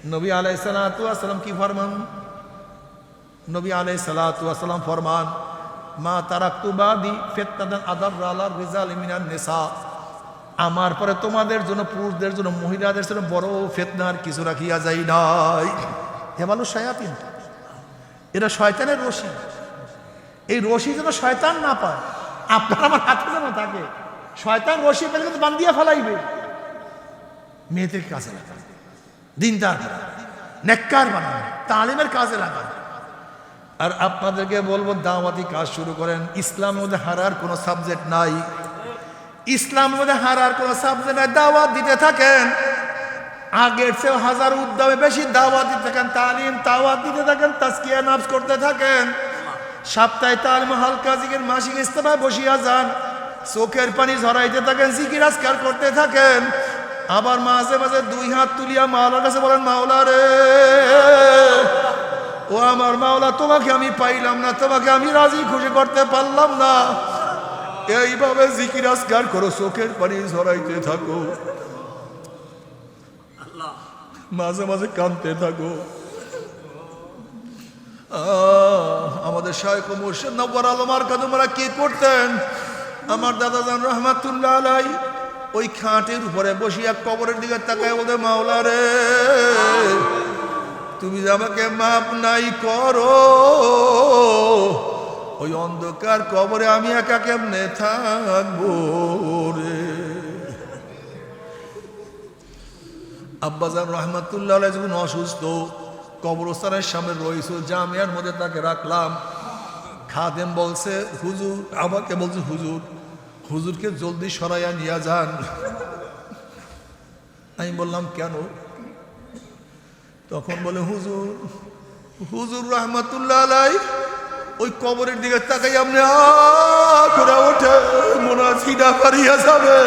নবী আলাইহিস সালাতু ওয়াস সালাম কি ফরমান? নবী আলাইহিস সালাতু ওয়াস সালাম ফরমান, মা তারাকতু বাদি ফিতনাতান আদাররা আলার রিজালি মিনান নিসা, আমার পরে তোমাদের জন্য, পুরুষদের জন্য, মহিলাদের জন্য বড় ফিতনার কিছু রাখিয়া যাই নাই। হে মানুষ শায়াতিন, এরা শয়তানের রশি। এই রশি যেন শয়তান না পায়, আপনার আমার হাতে যেন থাকে। শয়তান রশি পেলে কিন্তু বান্ধিয়া ফেলাইবে। মেয়েদের কাজে লাগান, দিনদার বানান, নেককার বানান, তালিমের কাজে লাগান। আর আপনাদেরকে বলবো, দাওয়াতি কাজ শুরু করেন। ইসলামের মধ্যে হারার কোনো সাবজেক্ট নাই। ইসলামের মধ্যে হারার কোনো সাবজেক্ট নাই। দাওয়াত দিতে থাকেন, আগের চেয়েও হাজার উদ্যমে বেশি দাওয়াত দিতে থাকেন, তালিম দাওয়াত দিতে থাকেন, তাজকিয়া নফস করতে থাকেন। সপ্তাহে তালিম, হালকা জিকির, মাসিক ইজতেমায় বসিয়া যান, চোখের পানি ঝরাইতে থাকেন, জিকির আজকার করতে থাকেন। আবার মাঝে মাঝে দুই হাত তুলিয়া মাওলার কাছে বলেন, মাওলা রে, ও আমার মাওলা, তোমাকে আমি পাইলাম না, তোমাকে আমি রাজি খুশি করতে পারলাম না। এইভাবে জিকির আজকার করো, চোখের পানি ঝরাইতে থাকো, মাঝে মাঝে কাঁদতে থাকো। আমাদের শায়খ ও মুর্শিদ নওয়ার আলম আর কাদুমরা কি করতেন? আমার দাদা জান রহমাতুল্লাহ আলাইহি ওই খাটের উপরে বসিয়া কবরের দিকে তাকায় বলতে, মাওলা রে, তুমি যে আমাকে মাপ নাই করো, ওই অন্ধকার কবরে আমি একা কেমনে থাকবো রে। আব্বাজান রহমাতুল্লাহ আলাইহি যখন অসুস্থ, কবরস্থানের সামনে রয়েছে, জামিয়ার মধ্যে তাকে রাখলাম। খাদেম বলছে, হুজুর, আমাকে বলছে, হুজুর, হুজুরকে জলদি সরাইয়া নিয়ে যান। আমি বললাম, কেন? তখন বলে, হুজুর, হুজুর রহমাতুল্লাহ আলাইহি ওই কবরের দিকে তাকাই আপনি করে ওঠে, মনে হয় ফিদা পারিয়া যাবে।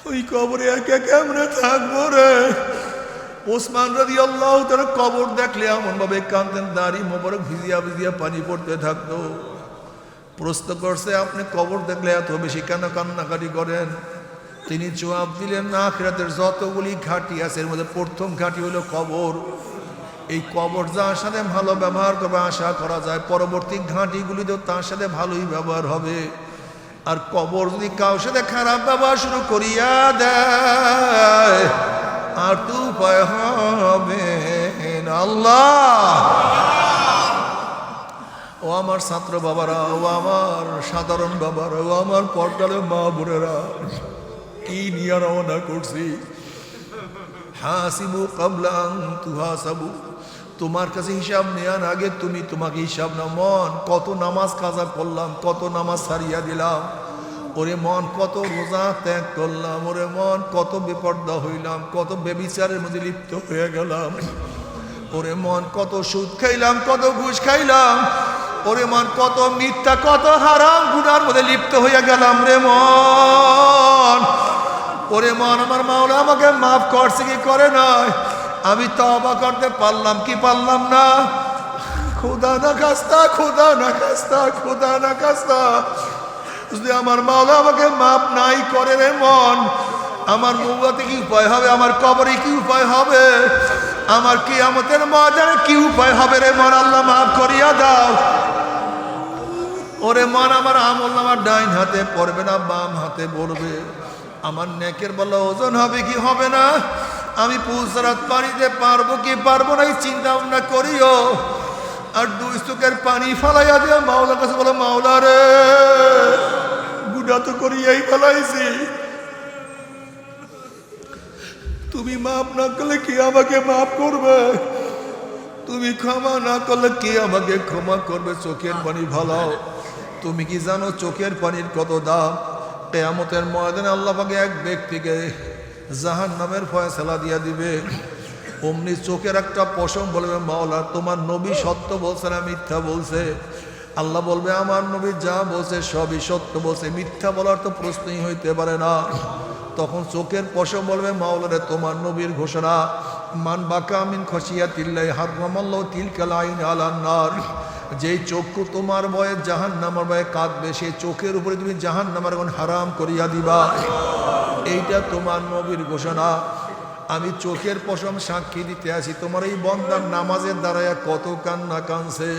ওই কবরে একা কেমনে থাকবো রে। ওসমান রাদিয়াল্লাহু তাআলা কবর দেখলে এমন ভাবে কাঁদতেন, দাড়ি মোবারক ভিজিয়া ভিজিয়া পানি পড়তে থাকতো। প্রশ্ন করছে, আপনি কবর দেখলে এত বেশি কেন কান্নাকাটি করেন? তিনি জবাব দিলেন, না, আখিরাতের যতগুলি ঘাঁটি আছে এর মধ্যে প্রথম ঘাঁটি হলো কবর। এই কবর যার সাথে ভালো ব্যবহার করবে আশা করা যায় পরবর্তী ঘাঁটিগুলিতেও তার সাথে ভালোই ব্যবহার হবে। আর কবর যদি কারোর সাথে খারাপ ব্যবহার শুরু করিয়া দেয়, আর তো উপায় হবে না। আল্লাহ, ও আমার ছাত্র বাবারা, ও আমার সাধারণ বাবারা, ও আমার পর্দারে মা বোনেরা, কি নিয়ে রওনা করছি? হাসিবু কাবলা আন তুহাসাবু, তোমার কাছে হিসাব নেওয়ার আগে তুমি তোমাকে হিসাব নাও। মন, কত নামাজ কাজা করলাম, কত নামাজ ছাড়িয়া দিলাম। ওরে মন, কত রোজা ত্যাগ করলাম। ওরে মন, কত বেপর্দা হইলাম, কত বেবিচারের মধ্যে লিপ্ত হয়ে গেলাম। ওরে মন, কত সুদ খাইলাম, কত ঘুষ খাইলাম। ওরে মন, কত মিথ্যা, কত হারাম গুনার মধ্যে লিপ্ত হইয়া গেলাম রে মন। ওরে মন, আমার মাওলা আমাকে মাফ করছে কি করে নাই? আমি তওবা করতে পারলাম কি পারলাম না? খুদা না খাস্তা, খুদা না খাস্তা, খুদা না খাস্তা, যদি আমার মাওলা আমাকে মাফ নাই করে রে মন, আমার মুবাতে কি উপায় হবে? আমার কবরে কি উপায় হবে? আমার কিয়ামতের ময়দানে কি উপায় হবে রে মন? আল্লাহ মাফ করিয়া দাও। ওরে মন, আমার আমল আমার ডাইন হাতে পড়বে না, বাম হাতে পড়বে। আমার নেকের বলা ওজন হবে কি হবে না? আমি পুলসারাত পানিতে পারবো কি পারবো না, এই চিন্তা ভাবনা করিও। আর দুই চোখের পানি ফালাইয়া দিয়ে মাওলার কাছে বলো, মাওলা রে, গুনাহ তো করিয়াই ফেলাইছি, তুমি মাফ না করলে কি আমাকে মাফ করবে? তুমি ক্ষমা না করলে কি আমাকে ক্ষমা করবে? চোখের পানি ফালাও। তুমি কি জানো চোখের পানির কত দাম? কিয়ামতের ময়দানে আল্লাহ পাক এক ব্যক্তিকে জাহান্নামের ফয়সালা দিয়া দিবে। অমনি চোখের একটা পশম বলবে, মাওলা, তোমার নবী সত্য বলছে না মিথ্যা বলছে? আল্লাহ বলবে, আমার নবী যা বলছে সবই সত্য বলছে, মিথ্যা বলার তো প্রশ্নই হইতে পারে না। তখন চোখের পশম বলবে, মাওলা রে, তোমার নবীর ঘোষণা, মান বাকা মিন খশিয়াতিল্লাহি হারামাল্লাহু তিলকাল আইন আলান নার। যেই চক্ষু তোমার ভয়ে জাহান্নামের ভয়ে কাঁদবে, সেই চোখের উপরে তুমি জাহান্নামের আগুন হারাম করিয়া দিবা। এইটা তোমার নবীর ঘোষণা। আমি চোখের পশম সাক্ষী দিতে আছি, তোমার এই বন্দার নামাজের দ্বারায় কত কান্না কানছে,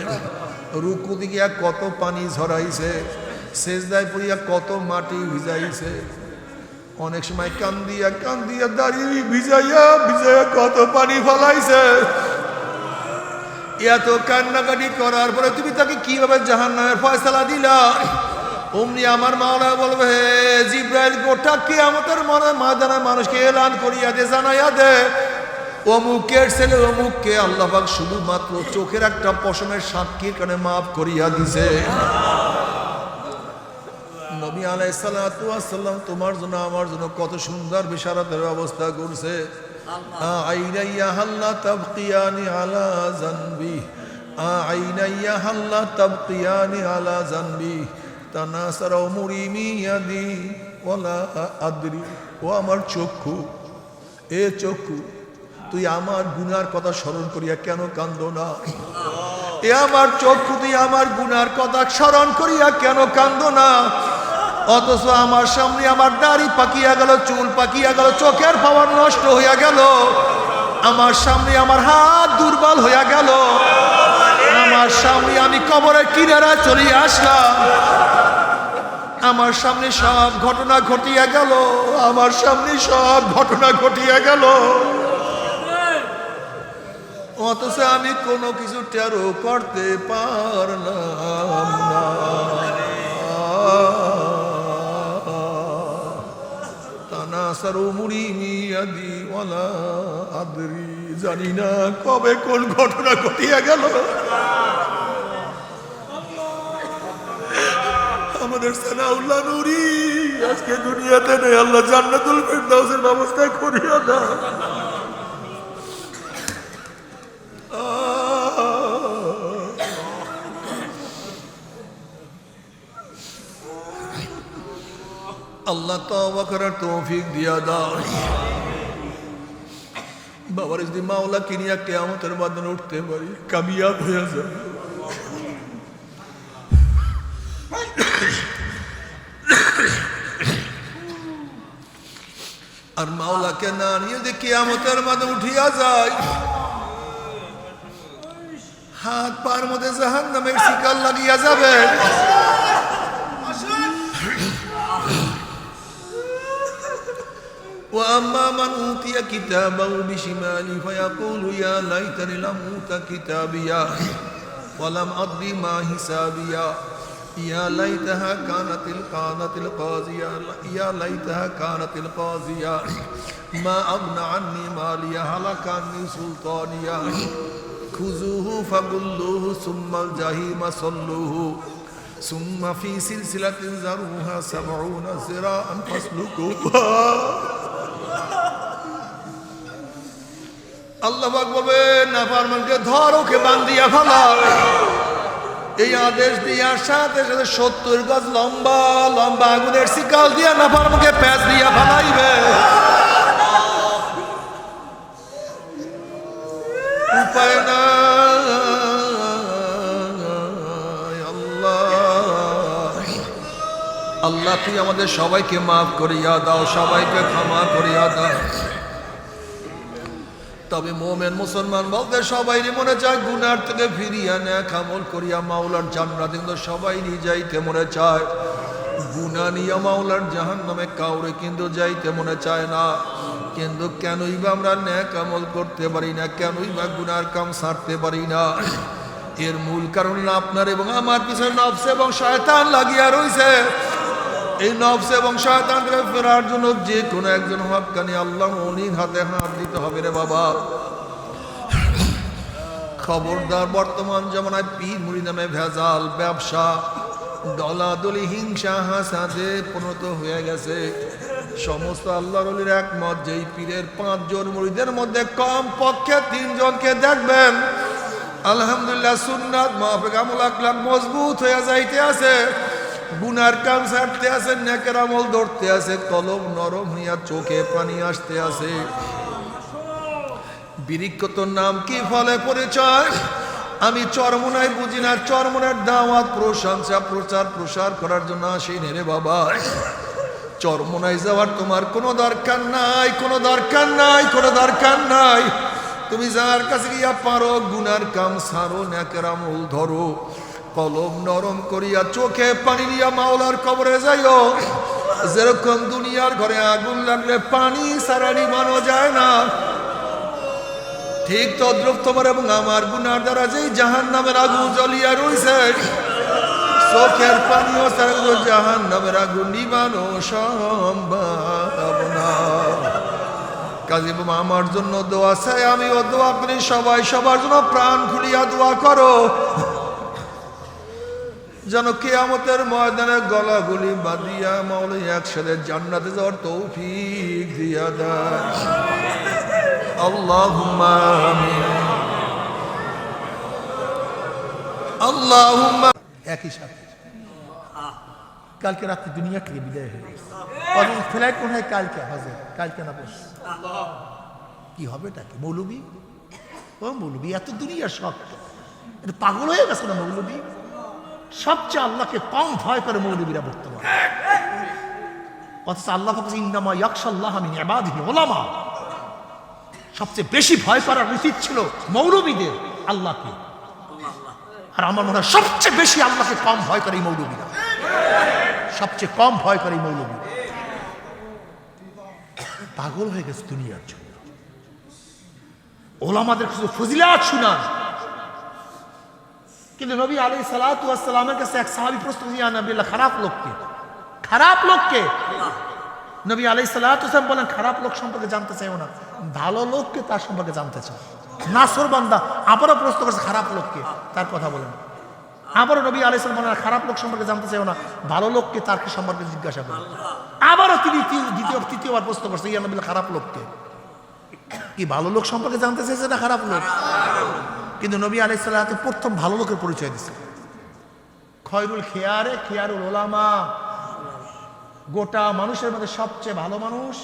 রুকু দিকে কত পানি ঝরাইছে, সেজদায় পড়িয়া কত মাটি ভিজাইছে, অনেক সময় কান্দিয়া কান্দিয়া দাঁড়িয়ে ভিজাইয়া ভিজাইয়া কত পানি ফলাইছে। এত কান্নাকাটি করার পরে তুমি তাকে কিভাবে জাহান্নামের ফয়সালা দিলা? অমনি আমার মাওলা বলবে, হে জিব্রাইল, গোটা কিয়ামতের ময়দানে মানুষকে এলান করিয়া দে, জানাইয়া দে, অমুকের ছেলে অমুককে আল্লাহ পাক শুধুমাত্র চোখের একটা পশমের সাক্ষীর কারণে মাফ করিয়া দিছে। নবী আলাইহিস সালাতু ওয়াস সালাম তোমার জন্য আমার জন্য কত সুন্দর বিশারাতের ব্যবস্থা করছে। আইনাইয়া হাল্লা তাবকিয়ানি আলা জানবি, আইনাইয়া হাল্লা তাবকিয়ানি আলা জানবি, তানাসারা মুরিমি ইয়াদি ওয়ালা আদরি। ও আমার চক্ষু, এ চক্ষু, তুই আমার গুনার কথা স্মরণ করিয়া কেন কান্দো না? এ আমার চক্ষু, তুই আমার গুনার কথা স্মরণ করিয়া কেন কান্দো না? অথচ আমার সামনে আমার দাড়ি পাকিয়া গেল, চুল পাকিয়া গেল, চোখের পাওয়ার নষ্ট হইয়া গেল, আমার সামনে আমার হাত দুর্বল হইয়া গেল, আমার সামনে আমি কবরের কিনারায় চলে আসলাম, আমার সামনে সব ঘটনা ঘটিয়া গেল, আমার সামনে সব ঘটনা ঘটিয়া গেল, অথচ আমি কোনো কিছু টেরও করতে পারলাম না। তানাসারু মুরিমি ইয়াদি ওয়ালা আদরি, জানি না কবে কোন ঘটনা ঘটিয়া গেল। আমাদের সানাউল্লাহ নূরি আজকে দুনিয়াতে নেই, আল্লাহ জান্নাতুল ফেরদাউসের ব্যবস্থা করিয়া দাও। আল্লাহ তওবা করার তৌফিক দিয়া দাও। বাবার যদি মাওলা কিনিয়া কিয়ামতের ময়দানে উঠতে পারি, কামিয়াব হয়ে যাবে। আর মাওলাকে না নিয়ে যদি কিয়ামতের ময়দানে উঠিয়া যায়, হাত পার মধ্যে জাহান্নামের শিকল লাগিয়া যাবে। وأما من أوتي كتابه بشماله فيقول يا ليتني لم أوت كتابيا ولم أدر ما حسابيا يا ليتها كانت القاضية يا ليتها كانت القاضية ما أغنى عني ماليا هلك عني سلطانيا خذوه فغلوه ثم الجحيم صلوه ثم في سلسلة ذرعها 70 ذراعا فاسلكوها। আল্লাহ পাক বলবে, নাফরমানকে ধরো, কে বান্ধিয়া ফেলাও। এই আদেশ দিয়ার সাথে সাথে 70 গজ লম্বা লম্বা আগুনের শিকল দিয়া নাফরমানকে প্যাঁচ দিয়া ফেলাইবে। উপায় নাই। আল্লাহ তুই আমাদের সবাইকে মাফ করিয়া দাও, সবাইকে ক্ষমা করিয়া দাও। তবে মোমেন মুসলমান বলতে সবাই মনে চায় গুনার থেকে ফিরিয়া নেক আমল করিয়া মাওলার জান্নাতে, কিন্তু সবাই যাইতে মনে চায়। গুনাহ নিয়ে মাওলার জাহান্নামে কাউরে কিন্তু যাইতে মনে চায় না। কিন্তু কেনই বা আমরা নেক আমল করতে পারি না, কেনই বা গুনার কাম ছাড়তে পারি না? এর মূল কারণ আপনার এবং আমার পিছনে নফস এবং শয়তান লাগিয়া রইছে। এই নফস এবং শয়তান থেকে ফেরার জন্য যে কোনো একজন হক্কানি আল্লাহ ওলির হাতে হাত দিতে হবে রে বাবা। খবরদার, বর্তমান জামানায় পীর মুরিদ নামে ভেজাল ব্যবসা, দলাদলি, হিংসা, হাসাদে পরিণত হয়ে গেছে। সমস্ত আল্লাহর ওলির একমত, যেই পীরের 5 জন মুরিদের মধ্যে কম পক্ষে 3 জনকে দেখবেন আলহামদুলিল্লাহ সুন্নাত মাহফিক আমল আকলাক মজবুত হয়ে যাইতে আছে, গুনার কাম ছাড়তে আছে, নেকের আমল ধরতে আছে, কলম নরম হইয়া চোখে পানি আসতে আছে। বিরিক্কতর নাম কি, ফলে পরিচয় আমি চরমনায় বুঝি না। চরমনের দাওয়াত, প্রশংসা, প্রচার প্রসার করার জন্য আসি রে বাবা। চরমোনায় যাওয়ার তোমার কোনো দরকার নাই, কোনো দরকার নাই, কোনো দরকার নাই। তুমি যার কাছে গিয়া পারো গুনার কাম সারো, নেকের আমল ধরো, কলম নরম করিয়া চোখে পানি দিয়া মাওলার কবরে যাইও। যেরকম দুনিয়ার ঘরে আগুন লাগলে পানি ছাড়া নিভানো যায় না, ঠিক তদ্রুপ তোমার এবং আমার গুনার দ্বারা যেই জাহান্নামের আগুন জ্বলিয়া রইছে, চোখের পানিও ছাড়া জাহান্নামের আগুন নিভানো সম্ভব না। কাজী বাবা আমার জন্য দোয়া চাই, আমিও দোয়া করি, সবাই সবার জন্য প্রাণ খুলিয়া দোয়া করো, যেন কিয়ামতের ময়দানে গলাগুলি বাঁধিয়া মাওলা একসাথে জান্নাতে যাওয়ার তৌফিক দিয়া দেয়। আল্লাহুম্মা আমিন, আল্লাহুম্মা। একই সাথে কালকে রাত্রে দুনিয়া থেকে বিদায় হয়ে গেছে, ফ্লাইট মনে হয় কালকে হাজার, কালকে না বস কি হবে এটাকে মৌলবী? ও মৌলবী এত দুনিয়ার শখ, এটা পাগল হয়ে গেছে না মৌলবী? সবচেয়ে আল্লাহকে কম ভয় করে মৌলবীরা বর্তমান, অথচ আল্লাহ ইন্নামা ইয়াখশাল্লাহ মিন ইবাদিহি উলামা। সবচেয়ে বেশি ভয় করার উচিত ছিল মৌলবীদের আল্লাহকে, আর আমার মনে হয় সবচেয়ে বেশি আল্লাহকে কম ভয় করে এই মৌলবীরা, সবচেয়ে কম ভয় করে এই মৌলবী। পাগল হয়ে গেছে দুনিয়ার জন্য। ওলামাদের কিছু ফজিলাত শুনান, কিন্তু নবী আলাইহিস সালাতু ওয়াস সালামের কাছে এক সাহাবী প্রশ্ন করে, ইয়া নবী আল্লাহ, খারাপ লোককে, খারাপ লোককে? নবী আলাইহিস সালাতু ওয়াস সালাম বলেন, খারাপ লোক সম্পর্কে জানতে চাইও না, ভালো লোককে তার সম্পর্কে জানতে চাও। নাসরবান্দা আবারও প্রশ্ন করছে, খারাপ লোককে, তার কথা বলেন। আবারও নবী আলাইহিস সালাম বলেন, খারাপ লোক সম্পর্কে জানতে চাইও না, ভালো লোককে তার সম্পর্কে জিজ্ঞাসা করো। আবারও তিনি তৃতীয়বার প্রশ্ন করছে, ইয়া নবী খারাপ লোককে? কি ভালো লোক সম্পর্কে জানতে চাইছে না খারাপ লোক? কিন্তু নবী আলাইহিস সালাতু প্রথম ভালো লোকের পরিচয় দিচ্ছে, খয়রুল খিয়ারে খিয়ারুল উলামা, গোটা মানুষের মধ্যে সবচেয়ে ভালো মানুষ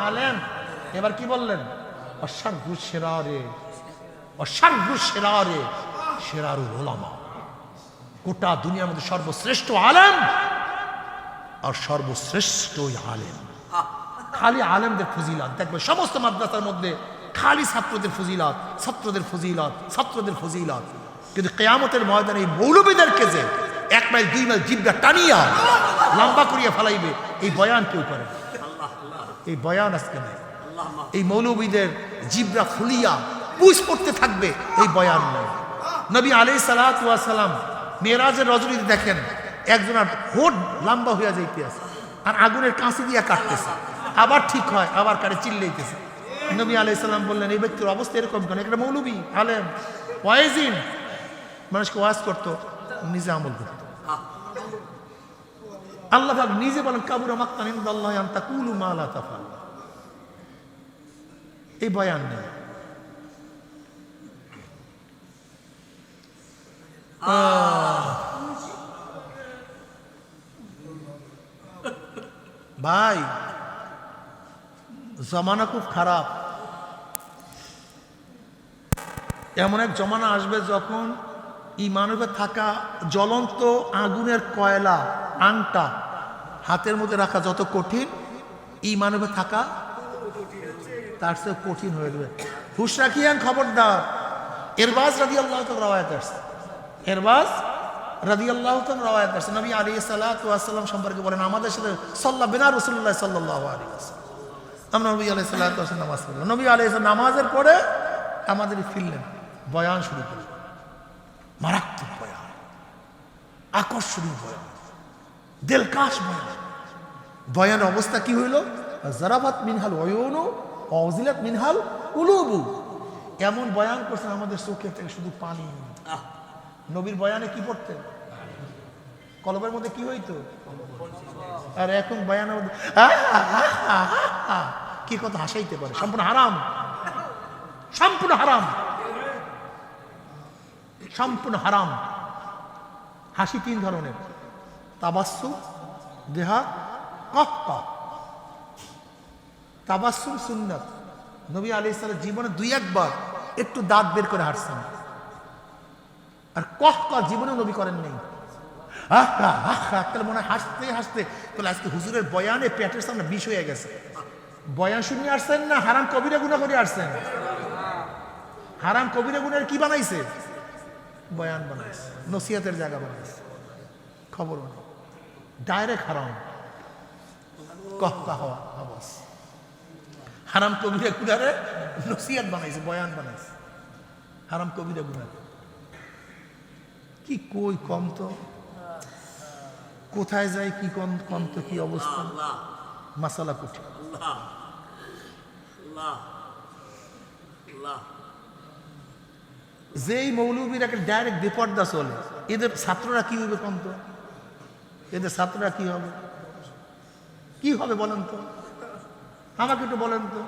আলেম। এবার কি বললেন? অশাররু শিরারে, অশাররু শিরারে শিরারুল উলামা। গোটা দুনিয়ার মধ্যে সর্বশ্রেষ্ঠ আলেম আর সর্বশ্রেষ্ঠ আলেম। খালি আলেমদের ফজিলাত দেখবে সমস্ত মাদ্রাসার মধ্যে, খালি ছাত্রদের ফজিলাত, ছাত্রদের ফজিলাত, ছাত্রদের ফজিলাত। কিন্তু কিয়ামতের ময়দানে এই মৌলবীদেরকে যে 1 মাইল 2 মাইল জিব্বা টানিয়া লম্বা করিয়া ফেলাইবে, এই বয়ান কেউ করে? এই বয়ান আজকে নেই। এই মৌলবীদের জিব্রা ফুলিয়া পুষ পড়তে থাকবে, এই বয়ান নেই। নবী আলাইহিস সালাতু ওয়াস সালাম মেরাজের রজনীতে দেখেন একজনের হোট লম্বা হইয়া যাইতে আছে, আর আগুনের কাঁচি দিয়া কাটতেছে, আবার ঠিক হয়, আবার কাটে, চিল্লাইতেছে। নবী আলাইহিস সালাম বললেন, এই ব্যক্তির অবস্থা এরকম কেন? একটা মৌলবী আলেম, ওয়াইজিন, মানুষকে ওয়াজ করতো, নিজে আমল করতো। আল্লাহ পাক নিজে বলেন, কাবুরা মাকতান ইনদাল্লাহি আন তাকুলু মা লা তাফআল। এই বয়ান নেই। ভাই জমানা খুব খারাপ। এমন এক জমানা আসবে যখন ইমানের থাকা জ্বলন্ত আগুনের কয়লা আংটা হাতের মধ্যে রাখা যত কঠিন, ইমানের থাকা তার চেয়ে কঠিন হয়ে যাবে। হুশ রাখিয়ান, খবরদার। ইরবাজ রাদিয়াল্লাহু তাআলা রাওয়ায়াত আছে, ইরবাজ রাদিয়াল্লাহু তাআলা রাওয়ায়াত আছে, নবী আলাইহিস সালাতু ওয়াস সালাম সম্পর্কে বলেন, আমাদের সাথে সাল্লা বিনা রাসূলুল্লাহ সাল্লাল্লাহু আলাইহি ওয়াসাল্লাম, আমরা নবী আলাইহিস সালাতু ওয়াস সালাম নামাজ পড়লাম, নবী আলাইহিস সালাম নামাজের পরে আমাদের ফিরলেন, বয়ান শুরু করলেন। মারাত্মক বয়ান, আকর্ষণীয় বয়ান, দিলকাশ বয়ান। বয়ানের অবস্থা কি হইল? জারাবাত মিনহাল উয়ুনু ওয়া উযিলাত মিনহাল কুলুবু। এমন বয়ান করছেন আমাদের চোখের থেকে শুধু পানি। নবীর বয়ানে কি পড়তেন? কলবের মধ্যে কি হইতো? আর এখন বয়ানের মধ্যে কি কথা হাসাইতে পারে? সম্পূর্ণ হারাম, সম্পূর্ণ হারাম, সম্পূর্ণ হারাম। হাসি 3 ধরনের, তাবাসসুম, দেহা, কক্কা। তাবাসসুম সুন্নাত, নবী আলাইহিস সালাম জীবনে 2-1 বার একটু দাঁত বের করে হাসছেন। আর কক্কা জীবনে নবী করেন নাই। তাহলে মনে হয় হাসতে হাসতে তাহলে আজকে হুজুরের বয়ানে পেটের সামনে বিষ হয়ে গেছে। বয়ান শুনিয়ে আসছেন না হারাম কবিরা গুনাহ করে আসছেন? হারাম কবিরা গুনার কি বানাইছে? বয়ান বানাইছে, নসিহতের জায়গা বানাইছে, খবর নেই, ডাইরেক্ট হারাম হারাম কবিরা গুনারে নসিহত বানাইছে, বয়ান বানাইছে, হারাম কবিরা গুনার কি কই কম তো, কোথায় যায় কি কম তো, কি অবস্থা, মাসালা কঠিন। যেই মৌলবীর একটা ডাইরেক্ট বেপর্দা চলে, এদের ছাত্ররা কি হবে কম তো? এদের ছাত্ররা কি হবে? কি হবে বলেন তো, আমাকে একটু বলেন তো।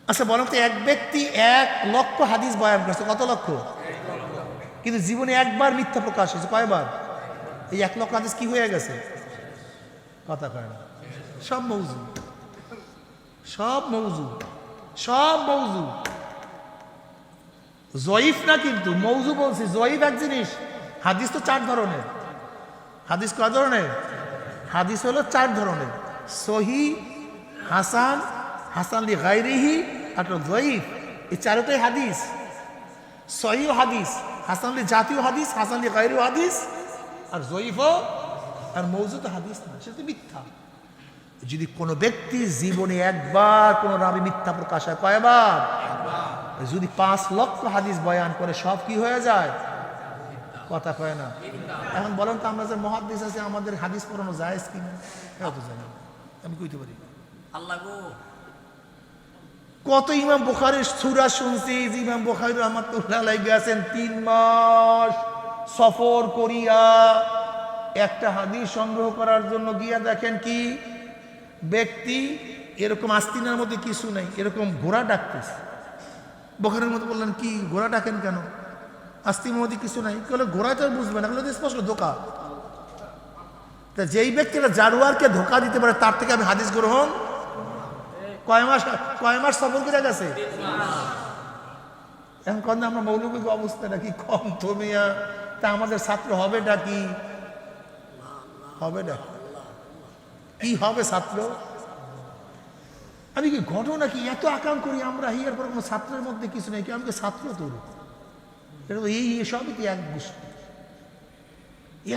আচ্ছা বলেন তো, এক ব্যক্তি 1 লক্ষ হাদিস বয়ান করছে, কত লক্ষ? কিন্তু জীবনে একবার মিথ্যা প্রকাশ হয়েছে, কয়বার? এই 1 লক্ষ হাদিস কি হয়ে গেছে? কথা কয় না, সব মৌজু, সব মৌজু, সব মৌজু। জয়ীফ না কিন্তু মৌজু বলছি। জয়ীফ এক জিনিস, হাদিস তো 4 ধরনের। হাদিস কয় ধরনের? হাদিস হলো 4 ধরনের, সহি, হাসান, হাসান লি গায়রিহি আর জয়ীফ। এই 4টাই হাদিস। সহি হাদিস, হাসান লি জাতীয় হাদিস, হাসান লি গায়রি হাদিস, আর জয়ীফ আর মৌজু তো হাদিস না, সেটা মিথ্যা। যদি কোনো ব্যক্তি জীবনে একবার কোনো রাবি মিথ্যা প্রকাশ হয়, কয়বার? যদি 5 লক্ষ হাদিস বয়ান করে, সব কি হয়ে যায়? কথা কয় না। এখন বলেন তো, আমরা যে মুহাদ্দিস আছি, আমাদের হাদিস পড়ানো জায়েজ কিনা? এটা তো জানি না, আমি কইতে পারি আল্লাহ গো। কত ইমাম বুখারীর সূরা শুনছি, যে ইমাম বুখারী রাহমাতুল্লাহ আলাইহি গেছেন 3 মাস সফর করিয়া একটা হাদিস সংগ্রহ করার জন্য গিয়া দেখেন কি ব্যক্তি এরকম আস্তিনার মধ্যে কিছু নাই, এরকম ঘোড়া ডাকতেছে। বুখারীর মধ্যে বললেন কি ঘোড়া ডাকেন কেন? আস্তিনার মধ্যে কিছু নাই। বলে ঘোড়া তো বুঝবে না, বলে স্পষ্ট ধোকা। তা যেই ব্যক্তিরা জারোয়ারকে ধোকা দিতে পারে, তার থেকে আমি হাদিস গ্রহণ। কয় মাস সফর করে গেছে। এখন কন আমরা মৌলবীর অবস্থাটা কি কম তো মিয়া? তা আমাদের ছাত্র হবে ডাকি, হবে ডাকি কি হবে ছাত্র? আমি কি ঘটনা কি এত আকাম করি আমরা, হিয়ার পর কোনো ছাত্রের মধ্যে কিছু নেই কি? আমি ছাত্র তোর এই সবই কি এক গোষ্ঠী,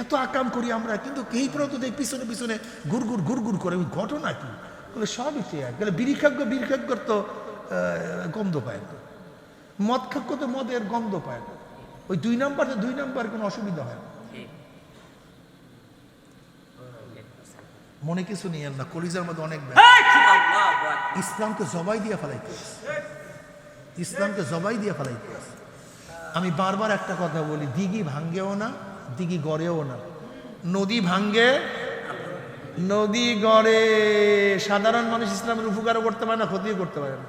এত আকাম করি আমরা, কিন্তু এই পরে তো পিছনে পিছনে ঘুরঘুর ঘুরঘুর করে। ওই ঘটনা কি? বলে সবই তো এক। গেলে বিড়িখাগ্য তো গন্ধ পায় না, মদ খাগ্য তো মদের গন্ধ পায় না। ওই 2 নাম্বার কোনো অসুবিধা হয় না। মনে কিছু নিয়েন না, কলিজার মধ্যে অনেক ইসলামকে জবাই দিয়ে ফেলাইতে, ইসলামকে জবাই দিয়ে ফেলাইতে। আমি বারবার একটা কথা বলি, দিঘি ভাঙ্গেও না, দিঘি গড়েও না। নদী ভাঙ্গে, নদী গড়ে। সাধারণ মানুষ ইসলামের উপকারও করতে পারে না, ক্ষতিও করতে পারে না।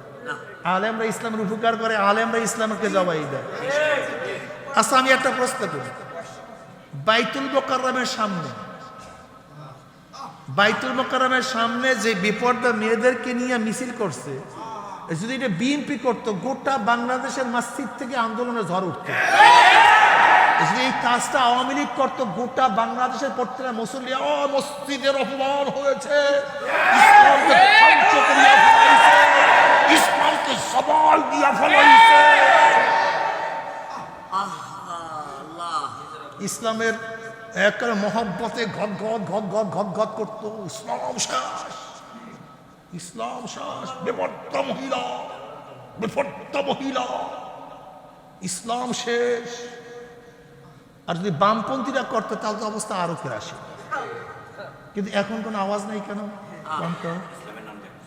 আলেমরা ইসলামের উপকার করে, আলেমরা ইসলামকে জবাই দেয়। আচ্ছা আমি একটা প্রশ্ন করি, বাইতুল মুকাররমের সামনে, বাইতুল মুকাররমের সামনে যে বেপরদা মেয়েদেরকে নিয়ে মিছিল করছে, যদি এটা বিএনপি করতো, গোটা বাংলাদেশের মসজিদ থেকে আন্দোলনের ঝড় উঠতো। যদি এই কাজটা আওয়ামী লীগ করতো, গোটা বাংলাদেশের প্রত্যেকটা মুসল্লি মসজিদের অপমান হয়েছে, ইসলামকে ধ্বংস করিয়া ফেলাইছে, ইসলামকে সবাল দিয়া ফেলাইছে। ইসলামের একটা মহব্বতে ঘট ঘট ঘট ঘট ঘট ঘট করতো। ইসলাম শেষ, ইসলাম শেষ, বেপর্দা মহিলা, বেপর্দা মহিলা, ইসলাম শেষ। আর যদি বামপন্থীরা করতো তাহলে তো অবস্থা আরো ফেরাসে। কিন্তু এখন কোনো আওয়াজ নাই কেন?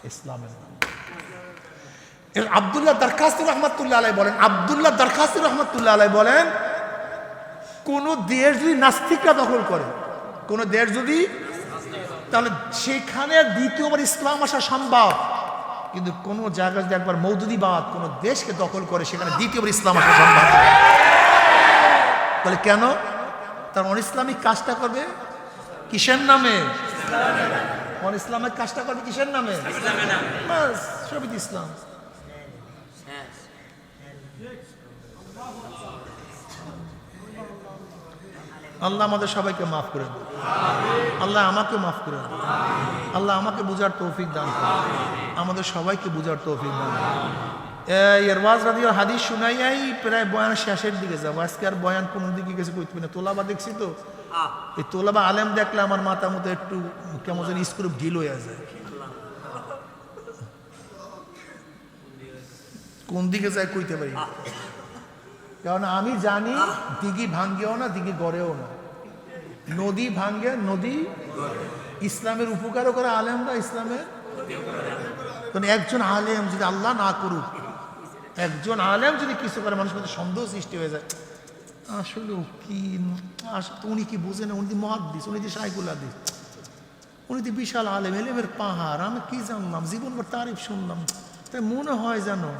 ইসলামের নাম। আব্দুল্লাহ দরখাস্তি রহমাতুল্লাহ আলাইহি বলেন, আব্দুল্লাহ দরখাস্তি রহমাতুল্লাহ আলাইহি বলেন, কোন দেশ যদি নাস্তিকরা দখল করে, কোন দেশ যদি, তাহলে সেখানে দ্বিতীয়বার ইসলাম আসা সম্ভব। কিন্তু কোন জায়গায় যদি একবার মওদুদিবাদ কোন দেশকে দখল করে, সেখানে দ্বিতীয়বার ইসলাম আসা সম্ভব। তাহলে কেন? তার অনইসলামিক কাজটা করবে কিসের নামে? অনইসলামিক কাজটা করবে কিসের নামে? বাস, সবই ইসলাম। আল্লাহ আমাদের সবাইকে মাফ করে দেন, আল্লাহ আমাকে মাফ করে দেন, আল্লাহ আমাকে বুঝার তৌফিক দান করেন, আমাদের সবাইকে বুঝার তৌফিক দান করেন। এরবাজ রাদিয়াল্লাহু হাদিস শুনাইয়াই প্রায় বয়ান শেষের দিকে যাবো। আজকে আর বয়ান কোন দিকে গেছে কইতে না। তোলাবা দেখছি তো, এই তোলাবা আলেম দেখলে আমার মাথা মতো একটু কেমন যেন স্ক্রু ঢিল হয়ে যায়। কোন দিকে যায় কইতে পারি না, কারণ আমি জানি দিঘি ভাঙ্গেও না, দিঘি গড়েও না, নদী ভাঙ্গে, নদী ইসলামের উপকারও করে আলেমরা, ইসলামের। কারণ একজন আলেম যদি আল্লাহ না করুক, একজন আলেম যদি কিছু করে মানুষের মধ্যে সন্দেহ সৃষ্টি হয়ে যায়, আসলে কি উনি কি বুঝে না, উনি মহাদ্দিস, উনি যে শাইখুল হাদিস, উনি তো বিশাল আলেম, এলেমের পাহাড়, আমি কি জানলাম, জীবনভর তারিফ শুনলাম, তাই মনে হয় জানো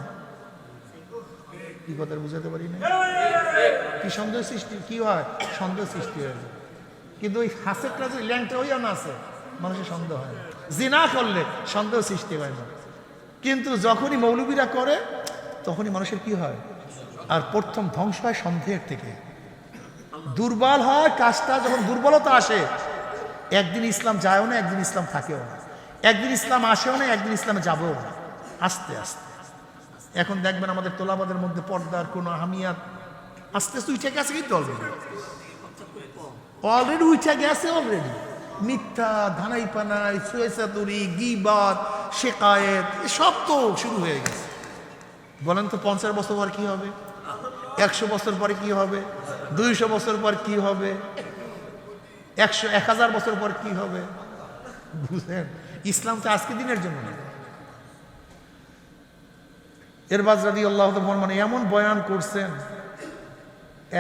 কি কথা বুঝাতে পারি না, কি সন্দেহ সৃষ্টি কি হয়, সন্দেহ সৃষ্টি হয়ে যায়। কিন্তু ওই হাসেকটা যদি ল্যাংটা হইয়া না আছে, মানুষের সন্দেহ হয় না, জিনা করলে সন্দেহ সৃষ্টি হয় না। কিন্তু যখনই মৌলবীরা করে তখনই মানুষের কি হয়, আর প্রথম ধ্বংস হয় সন্দেহের থেকে, দুর্বল হয় কাজটা। যখন দুর্বলতা আসে, একদিন ইসলাম যায়ও না, একদিন ইসলাম থাকেও না, একদিন ইসলাম আসেও না, একদিন ইসলামে যাবেও না, আস্তে আস্তে। এখন দেখবেন আমাদের তোলাবাদের মধ্যে পর্দার কোনো আহমিয়াত আস্তে আস্তে উঠে গেছে, কিন্তু অলরেডি উঠে গেছে, অলরেডি মিথ্যা, ধানাই পানাই, সুয়েসাতুরি, গীবাত, শেকায়েত, এসব তো শুরু হয়ে গেছে। বলেন তো 50 বছর পর কি হবে, 100 বছর পরে কি হবে, 200 বছর পর কি হবে, 1000 বছর পর কি হবে? বুঝলেন, ইসলাম তো আজকে দিনের জন্য না। এরবাজ রাদিয়াল্লাহু তাআলা মানে এমন বয়ান করছেন,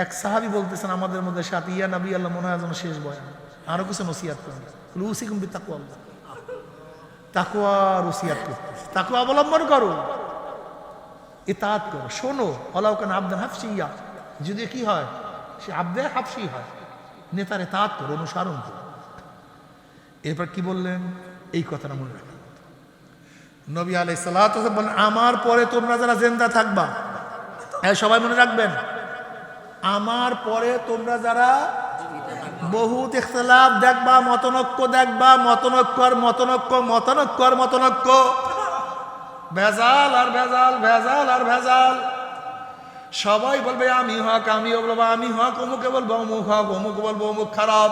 এক সাহাবী বলতেছেন আমাদের মধ্যে সাথে, ইয়া নবী আল্লাহ, মনে হয় যেন শেষ বয়ান, আরো কিছু নসিহত করেন, উসিকুম বিত্তাকওয়া, তাকওয়ার ওসিয়াত করতেছে, তাকওয়া অবলম্বন করো, ইতাআত করো, শোনো, ওয়ালাউ কানা আবদান হাফসিয়া, যদি কি হয়, সে আবদে হাফসি হয়, নেতার ইতাআত করো, অনুসরণ করো। এরপর কি বললেন, এই কথাটা মনে রাখবেন। নবী আলাইহিস সালাতু ওয়াস সালাম বলেন, আমার পরে তোমরা যারা জিন্দা থাকবা, সবাই মনে রাখবেন, আমার পরে তোমরা যারা বহুত ইখতিলাফ দেখবা, মতনৈক্য দেখবা, মতনৈক্য, ভেজাল আর ভেজাল, ভেজাল আর ভেজাল। সবাই বলবে আমি হক, আমিও বলবো আমি হক, অমুকে বলবো অমুক হক, অমুক বলবো অমুক খারাপ।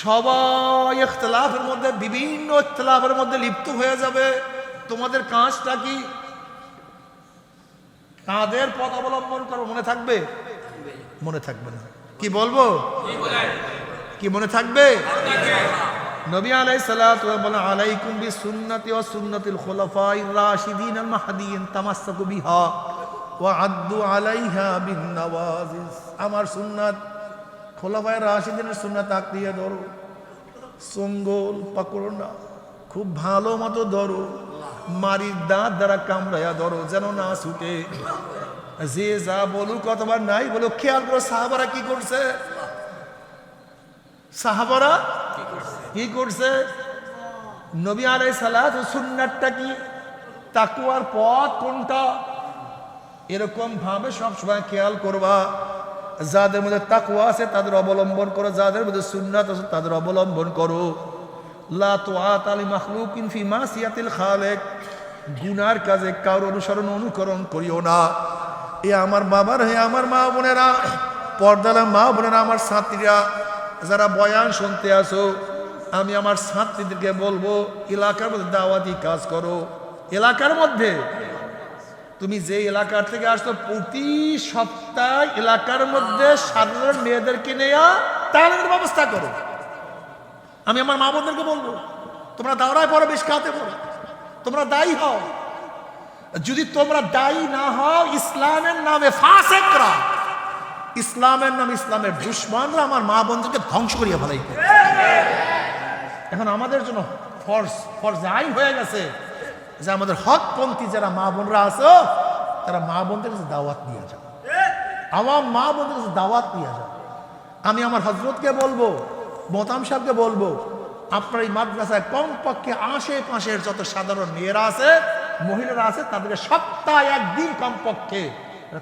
সবাই ইখতিলাফের মধ্যে, বিভিন্ন ইখতিলাফের মধ্যে লিপ্ত হয়ে যাবে। তোমাদের কাজটা কি? কাদের পথ অবলম্বন করো, মনে থাকবে? মনে থাকবে না। কি বলবো, কি মনে থাকবে? নবী আলাইহিস সালাতু ওয়া বলেন, আলাইকুম বিসুন্নতি ওয়া সুন্নাতিল খুলাফাইর রাশিদিন আল মাহদিয়িন, তামাসসাকু বিহা ওয়া আদ্দু আলাইহা বিন নওয়াজিস। আমার সুন্নাত, খোলাফায়ে রাশিদিনের সুন্নাত আঁকড়িয়ে ধরো, সঙ্গল পাকড়ো না, খুব ভালো মতো ধরো, মারির দাঁত দ্বারা কামড়াইয়া ধরো, যেন না ছুটে। যে যা বলুক অথবা নাই বলুক, খেয়াল করো সাহাবারা কি করছে, সাহাবারা কি করছে। নবী আলাইহিস সালাতু সুন্নাতটা কি, তাকওয়ার পথ কোনটা, এরকম ভাবে সবসময় খেয়াল করবা। যাদের মধ্যে তাকওয়া আছে তাদের অবলম্বন করো, যাদের মধ্যে সুন্নাত আছে তাদের অবলম্বন করো। লা তুআত লি মাখলুকিন ফি মাসিয়াতিল খালিক, গুনার কাজে কারোর অনুকরণ করিও না। এ আমার বাবার, হে আমার মা বোনেরা, পর্দালা মা বোনেরা, আমার ছাত্রীরা যারা বয়ান শুনতে আসো, আমি আমার ছাত্রীদেরকে বলবো, এলাকার মধ্যে দাওয়াতি কাজ করো। এলাকার মধ্যে তুমি যে এলাকার থেকে আসতো, প্রতি সপ্তাহে এলাকার মধ্যে সাধারণ মেয়েদেরকে নেয়া তালিমের ব্যবস্থা করো। আমি আমার মা বোনদেরকে বলবো, তোমরা দাওরায় পড়ো, বেশ খাতে পড়ো, তোমরা দায়ী হও। যদি তোমরা দায়ী না হও, ইসলামের নামে ফাসেকরা, ইসলামের নামে ইসলামের দুশমনরা আমার মা বোনদেরকে ধ্বংস করিয়া ফেলাইবে। এখন আমাদের জন্য ফরজ আইন হয়ে গেছে যে আমাদের হকপন্থী যারা মা বোনরা আছে, তারা মা বোনদের কাছে দাওয়াত নিয়ে যাও, আমার মা বোনদের কাছে দাওয়াত নিয়ে যাও। আমি আমার হজরতকে বলবো, মোহতাম সাহেবকে বলবো, আপনার এই মাদ্রাসায় কমপক্ষে আশেপাশের যত সাধারণ মেয়েরা আছে, মহিলারা আছে, তাদেরকে সপ্তাহে একদিন কমপক্ষে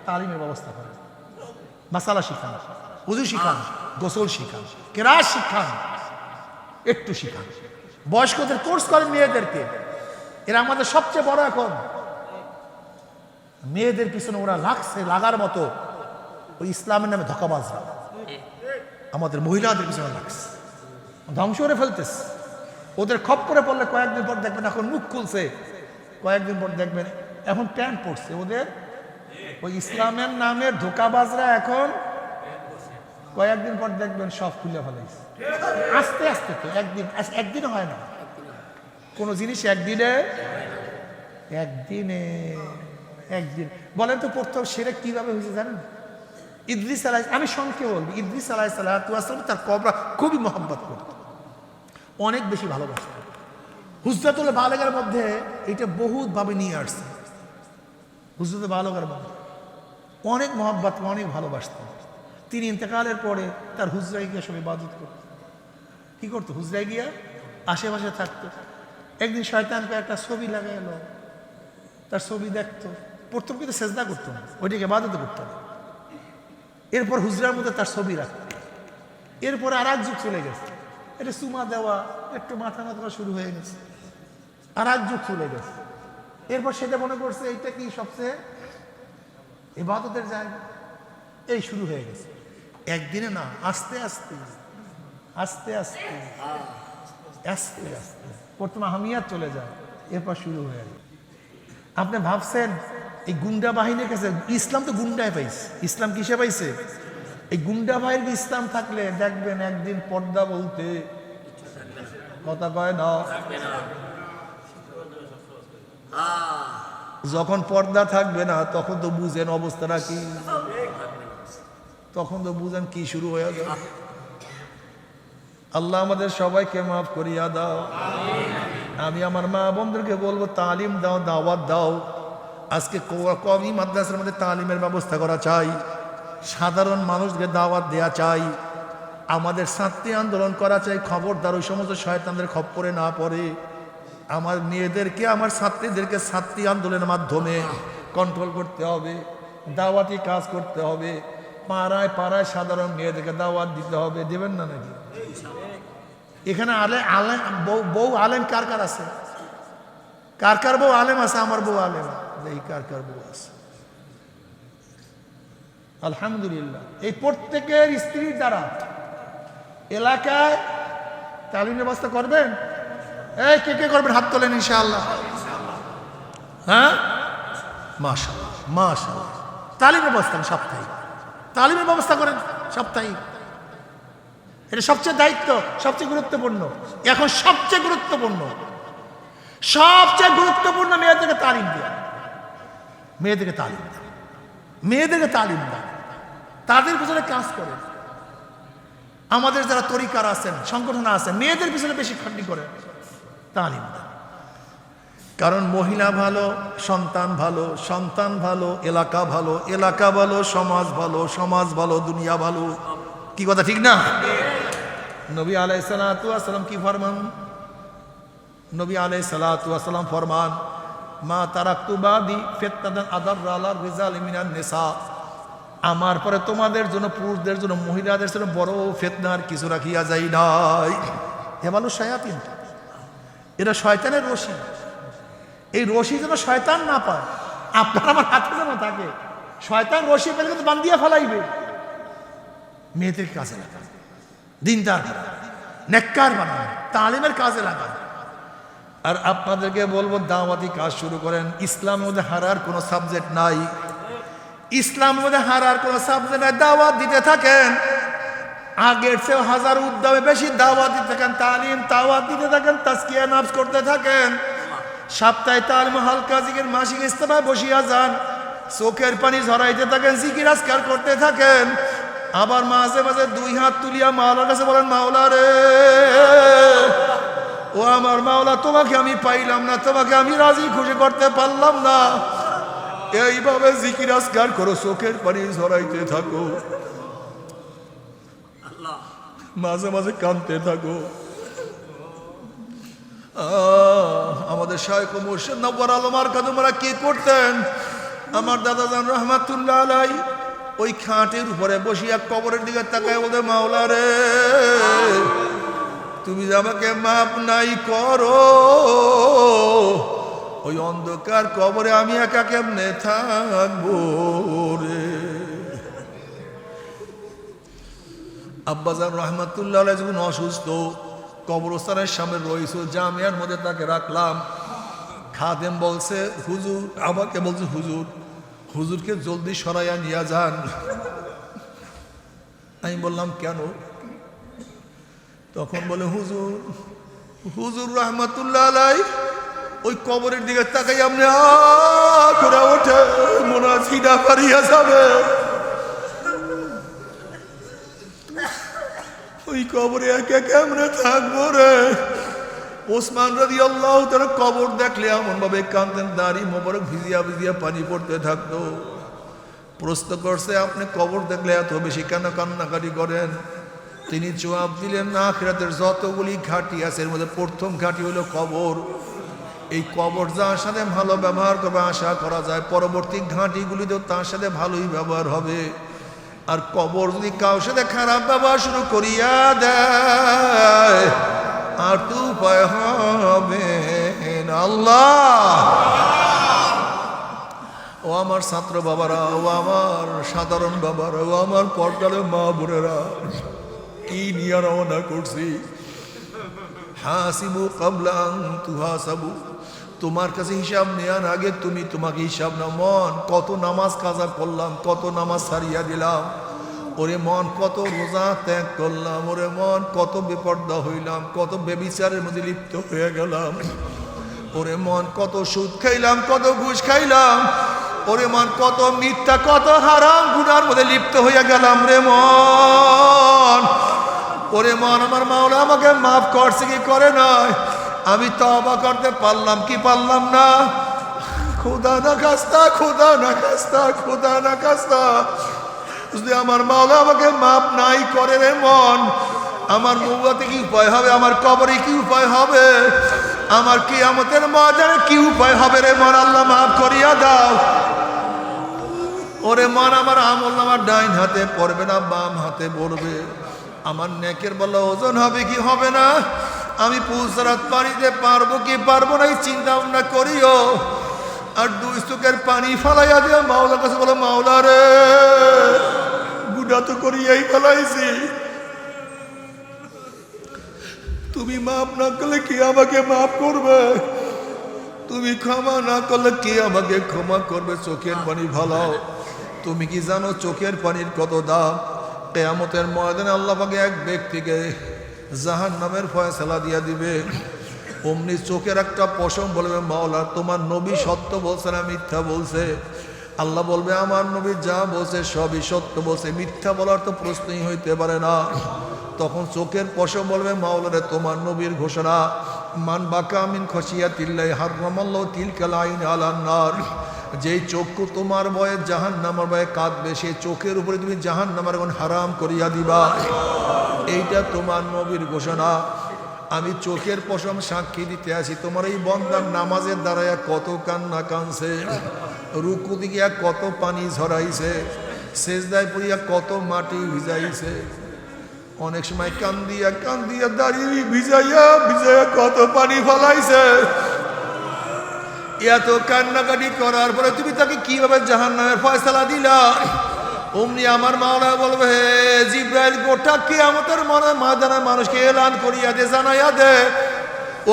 তালিমের ব্যবস্থা করে, মাসালা শিখানো। উযু শিখান, গোসল শিখান, কেরাত শিখান, একটু শিখান। বয়স্কদের কোর্স করেন মেয়েদেরকে, এরা আমাদের সবচেয়ে বড় এখন মেয়েদের পিছনে ওরা লাগছে লাগার মতো। ওই ইসলামের নামে ধোঁকাবাজরা আমাদের মহিলাদের পিছনে লাগছে, ধ্বংস করে ফেলতেছে। ওদের খপ্পরে পড়লে কয়েকদিন পর দেখবেন এখন মুখ খুলছে, কয়েকদিন পর দেখবেন এখন প্যান্ট পড়ছে। ওদের ওই ইসলামের নামের ধোঁকাবাজরা এখন কয়েকদিন পর দেখবেন সব খুলে ফেলাইছে। আস্তে আস্তে তো একদিনে হয় না কোনো জিনিস, একদিনে বলেন তো প্রথম শিরক কিভাবে হয়েছে জানেন? ইদ্রিস আলাইহিস, আমি সংক্ষেপে বলবো, ইদ্রিস আলাইহিস সালাম তার কবরা খুবই মহব্বত করত, অনেক বেশি ভালোবাসত। হুজরাতুল বালেগার মধ্যে এটা বহুত ভাবে নিয়ে আসছে। হুজরাতুল বালেগার মধ্যে অনেক মহব্বত, অনেক ভালোবাসত। তিনি ইন্তেকালের পরে তার হুজরায় গিয়ে সব ইবাদত করত। কি করতো? হুজরায় গিয়া আশেপাশে থাকতো। একদিন শয়তানকে একটা ছবি লাগাই এলো, তার ছবি দেখতো। প্রথম কিন্তু সেজদা করতো না, ওইটাকে ইবাদত করতো না। এরপর হুজরার মধ্যে তার ছবি রাখতো। এরপরে আর এক যুগ চলে গেছে, এটা চুমা দেওয়া, একটু মাথা মাথা শুরু হয়ে গেছে, আর এক যুগ চলে গেছে। এরপর সেটা মনে করছে এইটা কি সবচেয়ে ইবাদতের জায়গা, এই শুরু হয়ে গেছে। একদিনে না, আস্তে আস্তে আস্তে আস্তে আস্তে আস্তে প্রথমে আহমিয়াত চলে যায়, এরপর শুরু হয়ে গেল। আপনি ভাবছেন এই গুন্ডা বাহিনীর কাছে ইসলাম তো গুন্ডায় পাইছে, ইসলাম কিসে পাইছে? এই গুন্ডা বাহিনীর ইসলাম থাকলে দেখবেন একদিন পর্দা বলতে কথা কয় না। যখন পর্দা থাকবে না তখন তো বুঝেন অবস্থাটা কি, তখন তো বুঝেন কি শুরু হয়ে যাবে। আল্লাহ আমাদের সবাইকে মাফ করিয়া দাও। আমি আমার মা বোনদেরকে বলবো, তালিম দাও, দাওয়াত দাও। আজকে কওমি মাদ্রাসার মধ্যে তালিমের ব্যবস্থা করা চাই, সাধারণ মানুষকে দাওয়াত দেয়া চাই, আমাদের ছাত্রী আন্দোলন করা চাই। খবরদার ওই সমস্ত শয়তানদের খপ্পরে না পড়ে আমার মেয়েদেরকে, আমার ছাত্রীদেরকে ছাত্রী আন্দোলনের মাধ্যমে কন্ট্রোল করতে হবে, দাওয়াতি কাজ করতে হবে। পাড়ায় পাড়ায় সাধারণ মেয়েদেরকে দাওয়াত দিতে হবে। দেবেন না নাকি? এখানে বউ আলেম কার কার আছে? কার কার বউ আলেম আছে? আমার বউ আলেম, এই কার কার বউ আছে? আলহামদুলিল্লাহ। এই প্রত্যেকের স্ত্রীর দ্বারা এলাকায় তালিম ব্যবস্থা করবেন। এই কে কে করবেন? হাত তোলেন ইনশাআল্লাহ। হ্যাঁ, মাশাআল্লাহ মাশাআল্লাহ। তালিম ব্যবস্থা সাপ্তাহিক, তালিমের ব্যবস্থা করেন সাপ্তাহিক। এটা সবচেয়ে দায়িত্ব, সবচেয়ে গুরুত্বপূর্ণ। এখন সবচেয়ে গুরুত্বপূর্ণ মেয়েদেরকে তালিম দেওয়া, মেয়েদেরকে তালিম দেওয়া, মেয়েদেরকে তালিম দেওয়া, তাদের পিছনে কাজ করে। আমাদের যারা তরিকার আছেন, সংগঠন আছেন, মেয়েদের পিছনে বেশি খাটনি করে তালিম দেওয়া। কারণ মহিলা ভালো, সন্তান ভালো, সন্তান ভালো, এলাকা ভালো, এলাকা ভালো, সমাজ ভালো, সমাজ ভালো, দুনিয়া ভালো। কি কথা ঠিক না? নবী আলাইহিস সালাতু ওয়াস সালাম কি ফরমান? নবী আলাইহিস সালাতু ওয়াস সালাম ফরমান, মা তারাকতু বাদি ফিতনাতান আদাররা আলা রিজালি মিনান নিসা। আমার পরে তোমাদের জন্য, পুরুষদের জন্য, মহিলাদের জন্য বড় ফিতনার কিছু রাখিয়া যাই নাই। এবালো শায়াতিন, এরা শয়তানের রশি। এই রশি যেন শয়তান না পায়, আপনার আমার হাতে যেন থাকে। শয়তান রশি পেলে কিন্তু বান্ধিয়া ফেলাইবে। মেয়েদের কাজে লাগান, দিনদার বানান, নেককার বানান, তালিমের কাজে লাগান। আর আপনাদেরকে বলবো, দাওয়াতি কাজ শুরু করেন। ইসলামের মধ্যে হারার কোনো সাবজেক্ট নাই, ইসলামের মধ্যে হারার কোনো সাবজেক্ট নাই। দাওয়াত দিতে থাকেন, আগের চেয়ে হাজার উদ্যমে বেশি দাওয়াত দিতে থাকেন, তালিম দাওয়াত দিতে থাকেন, তাজকিয়া নফস করতে থাকেন। সপ্তাহে তালিম, হালকা জিকির, মাসিক ইজতেমায় বসিয়া যান, চোখের পানি ঝরাইতে থাকেন, জিকির আজকার করতে থাকেন। আবার মাঝে মাঝে দুই হাত তুলিয়া মাওলার কাছে বলেন, মাওলা রে, ও আমার মাওলা, তোমাকে আমি পাইলাম না, তোমাকে আমি রাজি খুশি করতে পারলাম না। এইভাবে জিকির আজকার করো, চোখের পানি ঝরাইতে থাকো, মাঝে মাঝে কাঁদতে থাকো। আমাদের শায়খ মুর্শিদ নওয়ার আলম মারকাতুমরা কি করতেন? আমার দাদা জান রহমাতুল্লাহ আলাইহি ওই খাটের উপরে বসিয়া কবরের দিকে তাকায় বলতে, মাওলা রে, তুমি যে আমাকে মাপ নাই করো, ওই অন্ধকার কবরে আমি একা কেমনে থাকবো রে। আব্বাজান রহমাতুল্লাহ আলাইহি যখন অসুস্থ, কবরস্থানের সামনে রয়েছে, জামিয়ার মধ্যে তাকে রাখলাম। খাদেম বলছে, হুজুর আমাকে বলছে, হুজুরকে জলদি সরাইয়া নিয়ে যান। আমি বললাম কেন? তখন বলে, হুজুর রহমাতুল্লাহ আলাইহি ওই কবরের দিকে তাকাই আপনি করে ওঠে, মনে হয় সিধা পারিয়া যাবে। ওই কবরে একে কেমনে থাকবো রে। ওসমান রাদিয়াল্লাহু তাআলা কবর দেখলে এমন ভাবে কাঁদতেন, দাড়ি মোবারক ভিজিয়া ভিজিয়া পানি পড়তে থাকতো। প্রশ্ন করছে, আপনি কবর দেখলে এত বেশি কেন কান্নাকাটি করেন? তিনি জবাব দিলেন, না, আখিরাতের যতগুলি ঘাঁটি আছে এর মধ্যে প্রথম ঘাঁটি হলো কবর। এই কবর যার সাথে ভালো ব্যবহার করবে আশা করা যায় পরবর্তী ঘাঁটিগুলিতেও তার সাথে ভালোই ব্যবহার হবে। আর কবর যদি কারোর সাথে খারাপ ব্যবহার শুরু করিয়া দেয়, আর তো উপায় হবে না। আল্লাহ, ও আমার ছাত্র বাবারা, ও আমার সাধারণ বাবারা, ও আমার পর্দার মা বোনেরা, কি নিয়ে রওনা করছি? হাসিবু কাবলা আন তুহাসাবু, তোমার কাছে হিসাব নেওয়ার আগে তুমি তোমাকে হিসাব নাও। মন, কত নামাজ কাজা করলাম, কত নামাজ ছাড়িয়া দিলাম। ওরে মন, কত রোজা ত্যাগ করলাম। ওরে মন, কত বেপর্দা হইলাম, কত বেবিচারের মধ্যে লিপ্ত হয়ে গেলাম। ওরে মন, কত সুদ খাইলাম, কত ঘুষ খাইলাম। ওরে মন, কত মিথ্যা, কত হারাম গুনার মধ্যে লিপ্ত হইয়া গেলাম রে মন। ওরে মন, আমার মাওলা আমাকে মাফ করছে কি করে নাই? আমি তওবা করতে পারলাম কি পারলাম না? খুদা না খাস্তা, খুদা না খাস্তা, খুদা না খাস্তা। যদি আমার মাওলা আমাকে মাফ নাই করে রে মন, আমার মুবাতে কি উপায় হবে? আমার কবরে কি উপায় হবে? আমার কিয়ামতের ময়দানে কি উপায় হবে রে মন? আল্লাহ মাফ করিয়া দাও। ওরে মন, আমার আমল আমার ডাইন হাতে পড়বে না বাম হাতে পড়বে। আমার নেকের বলা ওজন হবে কি হবে না? আমি পুলসারাত পানিতে পারবো কি পারবো না, এই চিন্তা ভাবনা করিও। আর দুই চোখের পানি ফালাইয়া দিয়ে মাওলার কাছে বলো, মাওলা রে, গুনাহ তো করিয়াই ফেলাইছি, তুমি মাফ না করলে কি আমাকে মাফ করবে? তুমি ক্ষমা না করলে কি আমাকে ক্ষমা করবে? চোখের পানি ফালাও। তুমি কি জানো চোখের পানির কত দাম? কিয়ামতের ময়দানে আল্লাহ পাক এক ব্যক্তিকে জাহান্নামের ফয়সালা দিয়া দিবে। অমনি চোখের একটা পশম বলবে, মাওলা তোমার নবী সত্য বলছে না মিথ্যা বলছে? আল্লাহ বলবে, আমার নবী যা বলছে সবই সত্য বলছে, মিথ্যা বলার তো প্রশ্নই হইতে পারে না। তখন চোখের পশম বলবে, মাওলা রে, তোমার নবীর ঘোষণা, মান বাকা মিন খশিয়াতিল্লাহি হারামাল্লাহু তিলকাল আইন আলান নার। যেই চক্ষু তোমার ভয়ে জাহান্নামের ভয়ে কাঁদবে, সেই চোখের উপরে তুমি জাহান্নামের আগুন হারাম করিয়া দিবা। এইটা তোমার নবীর ঘোষণা। আমি চোখের পশম সাক্ষী দিতে আছি, তোমার এই বন্দার নামাজের দ্বারায় কত কান্না কানছে, রুকু দিকে কত পানি ঝরাইছে, সেজদায় পড়িয়া কত মাটি ভিজাইছে, অনেক সময় কান্দিয়া কান্দিয়া দাঁড়িয়ে ভিজাইয়া ভিজাইয়া কত পানি ফলাইছে। এত কান্নাকাটি করার পরে তুমি তাকে কিভাবে জাহান্নামের ফয়সালা দিলা? অমনি আমার মাওলা বলবে, হে জিব্রাইল, গোটা কিয়ামতের ময়দানে মানুষকে এলান করিয়া দে, জানাইয়া দে,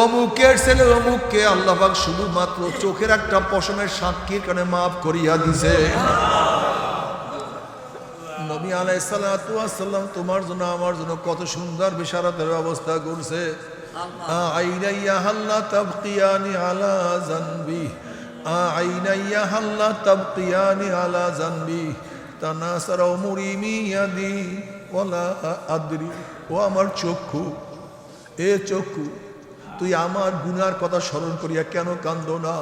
অমুকের ছেলে অমুককে আল্লাহ পাক শুধুমাত্র চোখের একটা পশমের সাক্ষীর কারণে মাফ করিয়া দিছে। নবী আলাইহিস সালাতু ওয়াস সালাম তোমার জন্য আমার জন্য কত সুন্দর বিশারতের ব্যবস্থা করছে। আইনাইয়া হাল্লা তাবকিয়ানি আলা জানবি, আইনাইয়া হাল্লা তাবকিয়ানি আলা জানবি, তানাসারা উমুরি মিয়াদি ওয়ালা আদরি। ও আমার চক্ষু, এ চক্ষু, তুই আমার গুনার কথা স্মরণ করিয়া কেন কান্দো না?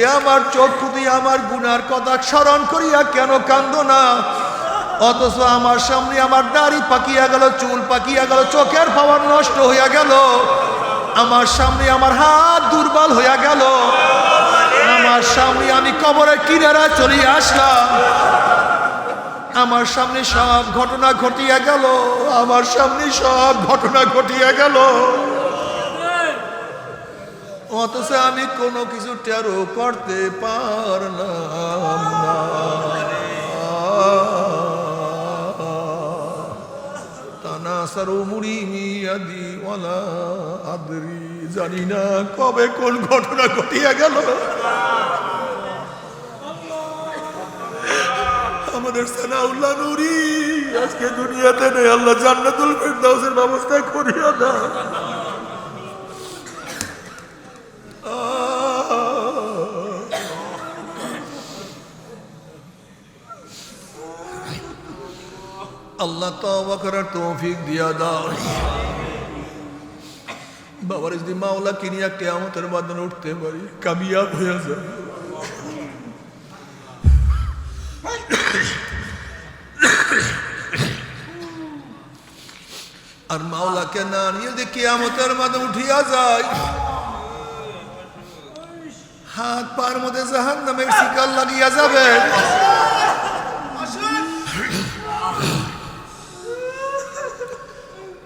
এ আমার চক্ষু, তুই আমার গুনার কথা স্মরণ করিয়া কেন কান্দো না? অথচ আমার সামনে আমার দাড়ি পাকিয়া গেল, চুল পাকিয়া গেল, চোখের পাওয়ার নষ্ট হইয়া গেল, আমার সামনে আমার হাত দুর্বল হইয়া গেল, আমার সামনে আমি কবরের কিনারা চলিয়ে আসলাম। আমার সামনে সব ঘটনা ঘটিয়া গেল, আমার সামনে সব ঘটনা ঘটিয়া গেল, অথচ আমি কোনো কিছু টেরও করতে পারলাম না। তানাসারু মুরিমি আদি ওয়ালা আদরি, জানি না কবে কোন ঘটনা ঘটিয়া গেল। আমাদের সানাউল্লাহ নূরি আজকে দুনিয়াতে নেই, আল্লাহ জান্নাতুল ফেরদাউসের ব্যবস্থা করিয়া দাও। আল্লাহ তওবা করার তৌফিক দিয়া দাও। বাবার যদি মাওলা কিনিয়া কিয়ামতের ময়দানে উঠতে পারি, কামিয়াব হয়ে যায়। আর মাওলাকে না নিয়ে যদি কিয়ামতের ময়দানে উঠিয়া যায়, হাত পার মধ্যে জাহান্নামের শিকল লাগিয়া যাবে।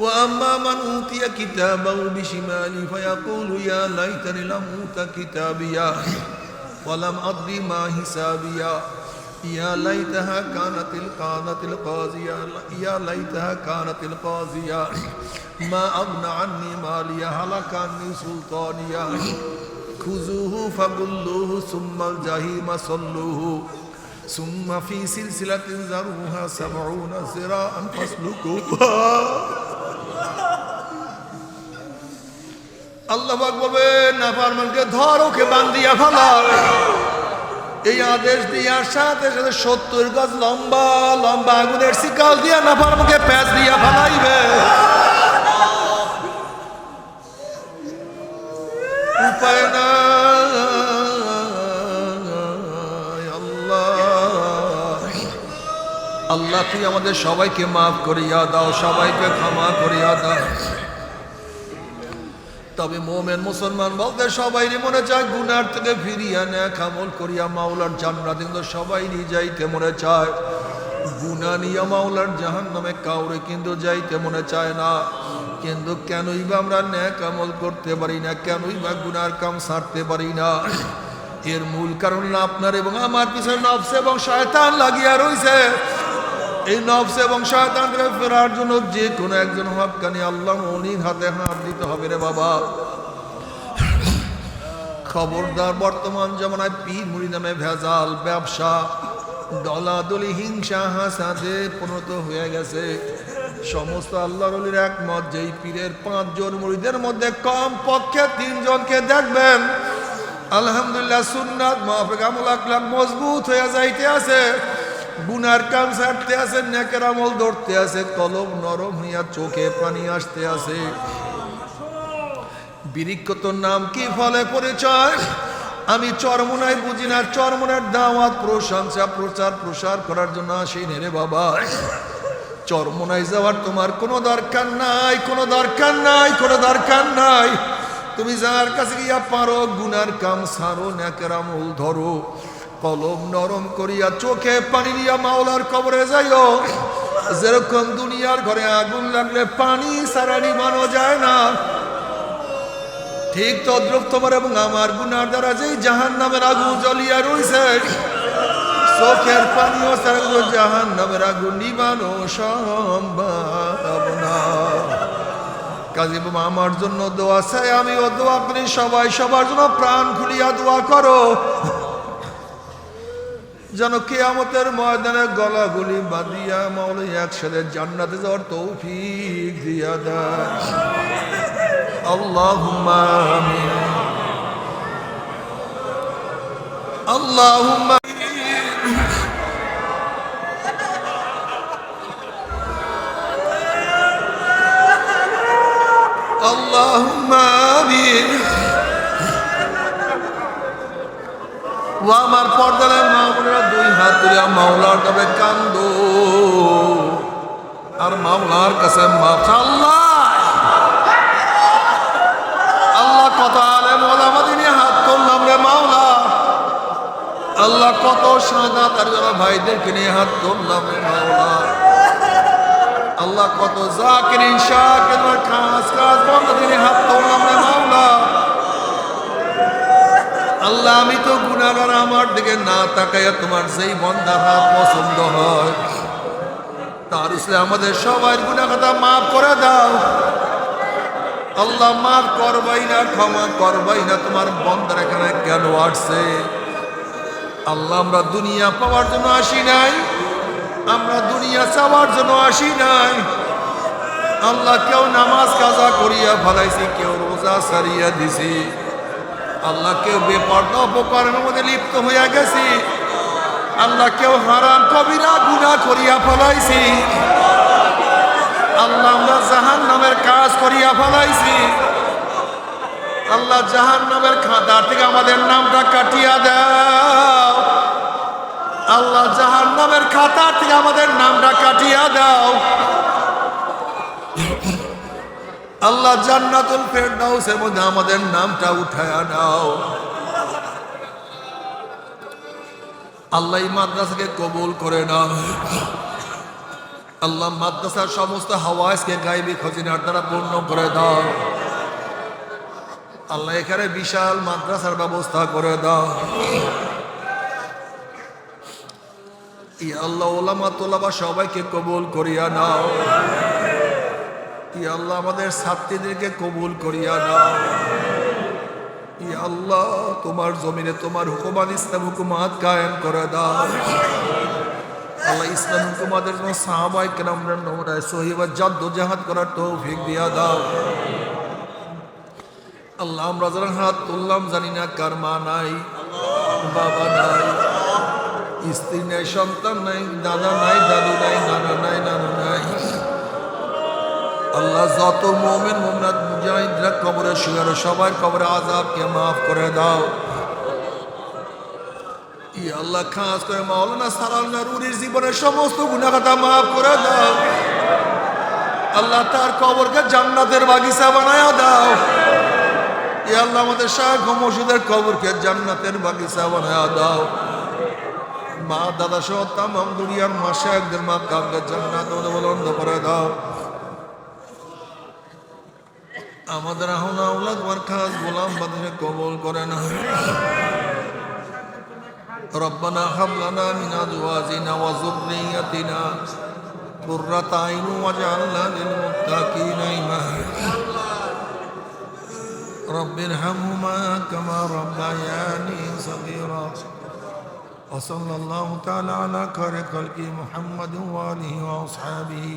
وأما من أوتي كتابه بشماله فيقول يا ليتني لم أوت كتابيا ولم أدري ما حسابيا يا ليتها كانت القاضية يا ليتها كانت القاضية ما أغنى عني ماليا هلك عني سلطانيا خذوه فغلوه ثم الجحيم صلوه ثم في سلسلة ذرعها 70 ذراعا فاسلكوها। আল্লাহ পাক বলবে, নাফরমানকে ধর, ওকে বান্ধিয়া ফেলাও। এই আদেশ দেওয়ার সাথে সাথে 70 গজ লম্বা লম্বা আগুনের শিকল দিয়া নাফরমানকে প্যাঁচ দিয়া ফেলাইবে। উপায় নাই। আল্লাহ তুই আমাদের সবাইকে মাফ করিয়া দাও, সবাইকে ক্ষমা করিয়া দাও। তবে মোমেন মুসলমান বলতে সবাই মনে চায় গুনার থেকে ফিরিয়া নেক আমল করিয়া মাওলার জান্নাতে, কিন্তু সবাই যাইতে মনে চায়। গুনাহ নিয়া মাওলার জাহান্নামে কাউরে কিন্তু যাইতে মনে চায় না। কিন্তু কেনই বা আমরা নেক আমল করতে পারি না, কেনই বা গুনার কাম ছাড়তে পারি না? এর মূল কারণ আপনার এবং আমার পিছনে নফস এবং শয়তান লাগিয়া রইছে। এই নফস এবং শয়তান থেকে ফেরার জন্য যে কোনো একজন হক্কানি আল্লাহ ওলির হাতে হাত দিতে হবে রে বাবা। খবরদার, বর্তমান জামানায় পীর মুড়ি নামে ভেজাল ব্যবসা, দলাদলি, হিংসা হাসাদে পরিণত হয়ে গেছে। সমস্ত আল্লাহর ওলির একমত, যেই পীরের 5 জন মুরিদের মধ্যে কম পক্ষে 3 জনকে দেখবেন আলহামদুলিল্লাহ সুন্নাত মাফিক আমল আকলাক মজবুত হয়ে যাইতে আছে, গুনার কাম ছাড়তে আছে, নেকের আমল ধরতে আছে, কলম নরম হইয়া চোখে পানি আসতে আছে। বিরিক্কতর নাম কি, ফলে পরিচয় আমি চরমোনায় বুঝি না। চরমোনার দাওয়াত, প্রশংসা, প্রচার প্রসার করার জন্য আসি রে বাবা। চরমোনায় যাওয়ার তোমার কোনো দরকার নাই, কোনো দরকার নাই, কোনো দরকার নাই। তুমি যার কাছে গিয়া পারো গুনার কাম ছাড়ো, নেকের আমল ধরো, কলম নরম করিয়া চোখে পানি নিয়া মাওলার কবরে যাইও। যেরকম দুনিয়ার ঘরে আগুন লাগলে পানি ছাড়া নিভানো যায় না, ঠিক তদ্রুপ তোমার এবং আমার গুনার দ্বারা যেই জাহান্নামের আগুন জ্বলিয়া রইছে, চোখের পানিও ছাড়া জাহান্নামের আগুন নিভানো সম্ভব না। কাজী বাবা আমার জন্য দোয়া চাই, আমিও দোয়া করি, সবাই সবার জন্য প্রাণ খুলিয়া দোয়া করো, যেন কিয়ামতের ময়দানে গলাগুলি বাঁধিয়া মাওলা একসাথে জান্নাতে যাওয়ার তৌফিক দিয়া দেয়। আল্লাহুম্মা আমিন, আল্লাহুম্মা আল্লাহুম্মা আমিন। ও আমার পর্দার মা বোনেরা, 2 হাত তুলে মাওলার কাছে কান্দো আর মাওলার কাছে মাফ। আল্লাহ আল্লাহ কত আলেম ওলামা নিয়ে হাত তুললাম রে মাওলা। আল্লাহ কত সাদা তার ভাইদেরকে নিয়ে হাত তুললাম রে মাওলা। আল্লাহ কত জাকিরিন শাকির কাজ বন্ধ নিয়ে হাত তুললাম রে মাওলা। আল্লাহ আমি তো গুনাহগার, আমার দিকে না তাকাইয়া তোমার যেই বন্দার হাত পছন্দ হয় তার উসলে আমাদের সবার গুনাহ খাতা মাফ করে দাও। আল্লাহ মাফ করবাই না, ক্ষমা করবাই না, তোমার বন্দার এখানে কেন আসছে? আল্লাহ আমরা দুনিয়া পাওয়ার জন্য আসি নাই, আমরা দুনিয়া চাওয়ার জন্য আসি নাই। আল্লাহ কেউ নামাজ কাজা করিয়া ফেলাইছি, কেউ রোজা সারিয়া দিছি। আল্লাহ কেউ বেপরদা অপকর্মের মধ্যে লিপ্ত হইয়া গেছি। আল্লাহ কেউ হারাম কবিরা গুনাহ করিয়া ফেলাইছি। আল্লাহ আমরা জাহান্নামের কাজ করিয়া ফেলাইছি। আল্লাহ জাহান্নামের খাতার থেকে আমাদের নামটা কাটিয়া দাও। আল্লাহ জাহান্নামের খাতার থেকে আমাদের নামটা কাটিয়া দাও। আল্লাহ জান্নাতুল ফেরদাউসের মধ্যে আমাদের নামটা উঠায়া নাও। আল্লাহ এই মাদ্রাসাকে কবুল করে নাও। আল্লাহ মাদ্রাসার সমস্ত হাওয়াজকে গায়বী খজিনার দ্বারা পূর্ণ করে দাও। আল্লাহ এখানে বিশাল মাদ্রাসার ব্যবস্থা করে দাও। ইয়া আল্লাহ ওলামা তোলাবা সবাইকে কবুল করিয়া নাও। ইয়া আল্লাহ আমাদের ছাত্রীদেরকে কবুল করিয়া নাও। ইয়া আল্লাহ তোমার জমিনে তোমার হুকুমান ইসলাম হুকুমাত কায়েম করে দাও। আল্লাহ ইসলাম হুকুমাতের জন্য সাহাবায়ে কেরামদের নমরায় সহিবা জাদ্দোজাহাদ করার তৌফিক দিয়া দাও। আল্লাহ আমরা যারা হাত তুললাম জানি না কার মা নাই, বাবা নাই, স্ত্রী নাই, সন্তান নাই, দাদা নাই, দাদু নাই, নানা নাই, নানু নাই। আল্লাহ যত মুমিন মুমিনাত মুজাহিদরা কবরে শুয়ে সবার কবরে আযাবকে মাফ করে দাও। ইয়া আল্লাহ খাস করে মাওলানা সালাউদ্দিন নুরীর জীবনের সমস্ত গুনাহ খাতা মাফ করে দাও। আল্লাহ তার কবরকে জান্নাতের বাগিচা বানায়া দাও। ইয়া আল্লাহ আমাদের শাহ মসজিদের কবরকে জান্নাতের বাগিচা বানায়া দাও। মা দাদা সহ তামাম দুনিয়ার মাশায়েখদের মাকামকে জান্নাতে বুলন্দ করে দাও। আমাদের আহনা আওলাদ ওয়ার খাস গোলাম বাদশা কবুল করে না। রব্বানা হাব লানা মিন আজওয়াজিনা ওয়া যুররিয়াতিনা কুররাতা আইন ওয়াজআলনা লিল মুত্তাকিনা ইমামা। রব্বিরহামহুমা কামা রাব্বায়ানি সগীরা। ওয়া সাল্লাল্লাহু তাআলা আলা খায়রি খালকি মুহাম্মাদিন ওয়া আলিহি ওয়া আসহাবিহি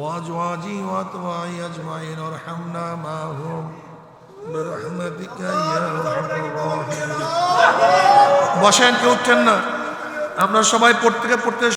وأزواجي وأتباعي أجمعين وارحمنا معهم برحمتك يا أرحم الراحمين। বসেন, কেউ উঠছেন না, আপনারা সবাই পড়তে